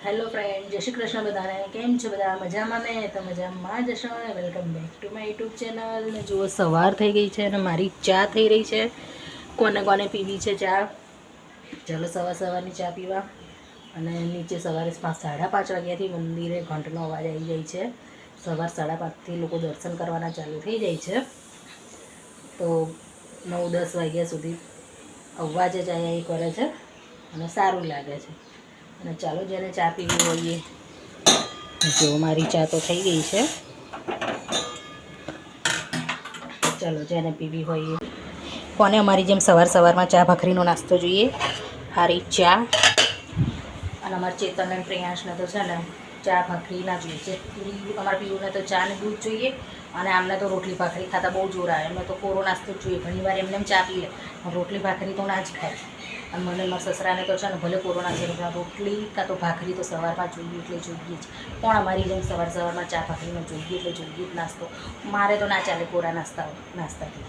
Hello friend, જય શ્રી કૃષ્ણ બધાને. કેમ છો બધા? મજામાં ને? તો મજામાં જ હશો ને? Welcome back to my YouTube channel. ને જુઓ, સવાર થઈ ગઈ છે અને મારી ચા થઈ રહી છે. કોને કોને પીવી છે ચા? ચાલો સવારની ચા પીવા. અને નીચે સવારે 5:30 વાગ્યાથી મંદિરે ઘંટનો અવાજ આવી જાય છે. સવાર 5:30થી લોકો દર્શન કરવાના ચાલુ થઈ જાય છે. તો 9-10 વાગ્યા સુધી અવાજ જ અહીંયા કરે છે અને સારું લાગે છે. અને ચાલો, જેને ચા પીવી હોઈએ, જો મારી ચા તો થઈ ગઈ છે. ચાલો, જેને પીવી હોઈએ, કોને અમારી જેમ સવારમાં ચા ભાખરીનો નાસ્તો જોઈએ, હારી ચા. અને અમારા ચેતન અને પ્રિયાંશને તો છે ને ચા ભાખરી ના જોઈએ છે. અમારા પીવુંને તો ચા ને દૂધ જોઈએ, અને આમને તો રોટલી ભાખરી ખાતા બહુ જોર આવે. એમને તો કોરો નાસ્તો જ જોઈએ. ઘણી વાર એમને ચા પી લે, રોટલી ભાખરી તો ના જ ખાય. અને મને મારા સસરાને તો છે ને ભલે કોરોના છે, રોટલી કાં તો ભાખરી તો સવારમાં જોઈએ એટલે જોઈએ જ. પણ અમારી જેમ સવારમાં ચા ભાખરીમાં જોઈએ એટલે જોઈએ જ નાસ્તો. મારે તો ના ચાલે કોરા નાસ્તાથી.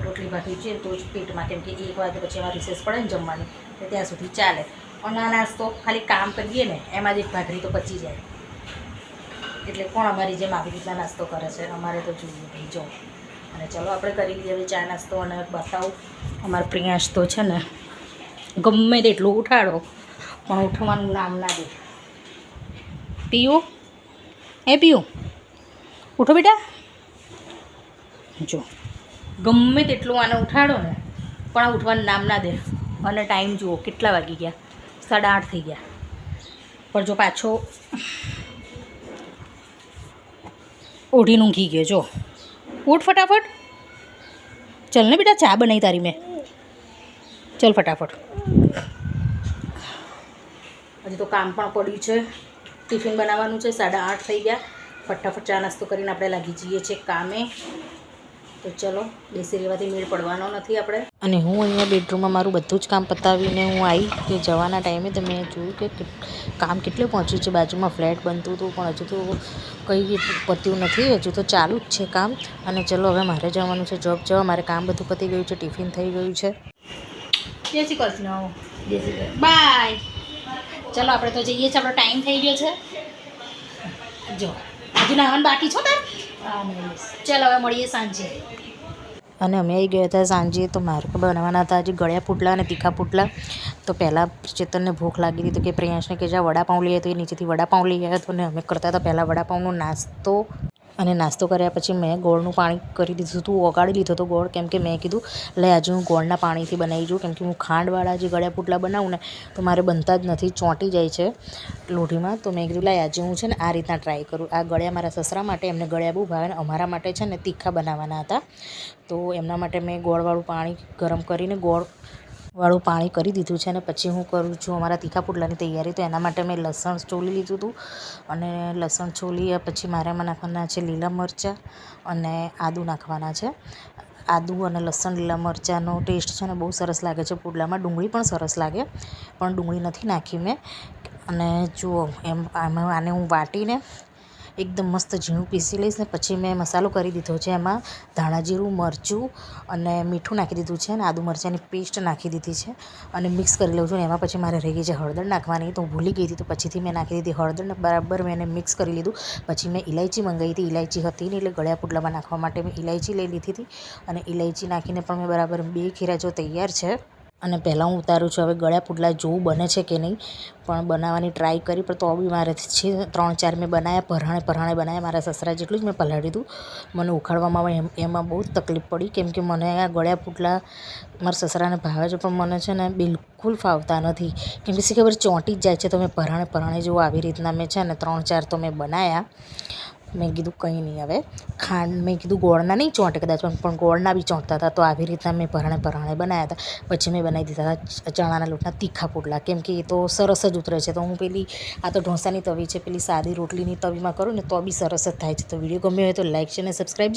રોટલી ભાખરી છે તો જ પેટમાં, કેમ કે 1 વાગે પછી એમાં રિસેસ પડે ને જમવાની, તો ત્યાં સુધી ચાલે. અને આ નાસ્તો ખાલી કામ કરીએ ને એમાં જ એક ભાખરી તો પચી જાય. એટલે કોણ અમારી જેમ આવી રીતના નાસ્તો કરે છે? અમારે તો જોઈએ ભાઈ, જો. અને ચલો આપણે કરી લઈએ હવે ચા નાસ્તો. અને બતાવું, અમારા પ્રિયાંશ તો છે ને ગમે તેટલું ઉઠાડો પણ ઉઠવાનું નામ ના દે. પીયું પીયું, ઉઠો બેટા. જો, ગમે તેટલું આને ઉઠાડો ને પણ આ ઉઠવાનું નામ ના દે. અને ટાઈમ જુઓ, કેટલા વાગી ગયા? 8:30 થઈ ગયા. પણ જો પાછો ઓઢીને ઊંઘી ગયો. જો, ઉઠ ફટાફટ. ચલ ને બેટા, ચા બનાવી તારી મેં. ચલ ફટાફટ. હજી તો કામ પણ પડ્યું છે. ટિફિન બનાવવાનું છે. 8:30 થઈ ગયા. ફટાફટ ચા નાસ્તો કરીને આપણે લાગી જઈએ છીએ કામે. તો ચલો, બેસી રહેવાથી મેળ પડવાનો નથી આપણે. અને હું અહીંયા બેડરૂમમાં મારું બધું જ કામ પતાવીને હું આવી કે જવાના ટાઈમે તો મેં જોયું કે કામ કેટલું પહોંચ્યું છે. બાજુમાં ફ્લેટ બનતું હતું પણ હજુ તો કંઈ પત્યું નથી. હજુ તો ચાલુ જ છે કામ. અને ચલો, હવે મારે જવાનું છે જોબ જવા. મારે કામ બધું પતી ગયું છે. ટિફિન થઈ ગયું છે. જય શ્રી કૃષ્ણ. જય શ્રી કૃષ્ણ. બાય. ચલો, આપણે તો જઈએ છીએ. આપણો ટાઈમ થઈ ગયો છે. જો, હજુ નાવાનું બાકી છો તાર? ચાલો, હવે મળીએ સાંજે. અને અમે આવી ગયા હતા સાંજે. તો મારે બનાવવાના હતા હજી ગળ્યા પુડલા અને તીખા પુડલા. તો પહેલાં ચેતનને ભૂખ લાગી હતી તો કે પ્રિયાંશને કે જા વડાપાઉં લઈ આવ્યો. તો એ નીચેથી વડાપાઉં લઈ આવ્યો હતો. અને અમે કરતા હતા પહેલાં વડાપાઉંનો નાસ્તો. અને નાસ્તો કર્યા પછી મેં ગોળનું પાણી કરી દીધું હતું. ઓગાળી લીધો હતો ગોળ, કેમ કે મેં કીધું લે આજે હું ગોળના પાણીથી બનાવી જોઉં. કેમ કે હું ખાંડવાળા જે ગળ્યા પુડલા બનાવું ને તો મારે બનતા જ નથી, ચોંટી જાય છે લોઢીમાં. તો મેં કીધું લાય આજે હું છે ને આ રીતના ટ્રાય કરું. આ ગળ્યા મારા સસરા માટે, એમને ગળ્યા બહુ ભાવે. અમારા માટે છે ને તીખા બનાવવાના હતા. તો એમના માટે મેં ગોળવાળું પાણી ગરમ કરીને ગોળવાળું પાણી કરી દીધું છે. અને પછી હું કરું છું અમારા તીખા પુડલાની તૈયારી. તો એના માટે મેં લસણ છોલી લીધું હતું. અને લસણ છોલી પછી મારે એમાં નાખવાના છે લીલા મરચાં અને આદું નાખવાના છે. આદું અને લસણ લીલા મરચાંનો ટેસ્ટ છે ને બહુ સરસ લાગે છે પુડલામાં. ડુંગળી પણ સરસ લાગે, પણ ડુંગળી નથી નાખી મેં. અને જુઓ, આમાં આને હું વાટીને એકદમ મસ્ત ઝીણું પીસી લઈશ. ને પછી મેં મસાલો કરી દીધો છે. એમાં ધાણા જીરું, મરચું અને મીઠું નાખી દીધું છે. અને આદુ મરચાંની પેસ્ટ નાખી દીધી છે. અને મિક્સ કરી લઉં છું. ને એમાં પછી મારે રહી ગઈ છે હળદર નાખવાની. તો હું ભૂલી ગઈ હતી, તો પછીથી મેં નાખી દીધી હળદર. બરાબર મેં એને મિક્સ કરી લીધું. પછી મેં ઇલાયચી મંગાવી હતી. ઇલાયચી હતી નહીં, એટલે ગળ્યા પુડલામાં નાખવા માટે મેં ઇલાયચી લઈ લીધી હતી. અને ઇલાયચી નાખીને પણ મેં બરાબર 2 ખીરા જો તૈયાર છે. અને પહેલાં હું ઉતારું છું હવે ગળ્યા પુડલા, જોવું બને છે કે નહીં. પણ બનાવવાની ટ્રાય કરી, પણ તો બી મારે છે 3-4 મેં બનાવ્યા. પરાણે બનાવ્યા. મારા સસરા જેટલું જ મેં પલાળી દીધું. મને ઉખાડવામાં એમાં બહુ જ તકલીફ પડી, કેમ કે મને આ ગળ્યા પુડલા મારા સસરાને ભાવે છે પણ મને છે ને બિલકુલ ફાવતા નથી. કેમ કે ખબર ચોંટી જ જાય છે. તો મેં પરાણે જેવું આવી રીતના મેં છે ને 3-4 તો મેં બનાવ્યા. મેં કીધું કંઈ નહીં, હવે મેં કીધું ગોળના નહીં ચોંટે કદાચ, પણ ગોળના બી ચોંટતા હતા. તો આવી રીતના મેં પરાણે બનાવ્યા હતા. પછી મેં બનાવી દીધા હતા ચણાના લોટના તીખા પુડલા, કેમ કે એ તો સરસ જ ઉતરે છે. તો હું આ તો ઢોસાની તવી છે, પેલી સાદી રોટલીની તવીમાં કરું ને તો બી સરસ જ થાય છે. તો વિડીયો ગમ્યો હોય તો લાઈક છે અને સબસ્ક્રાઈબ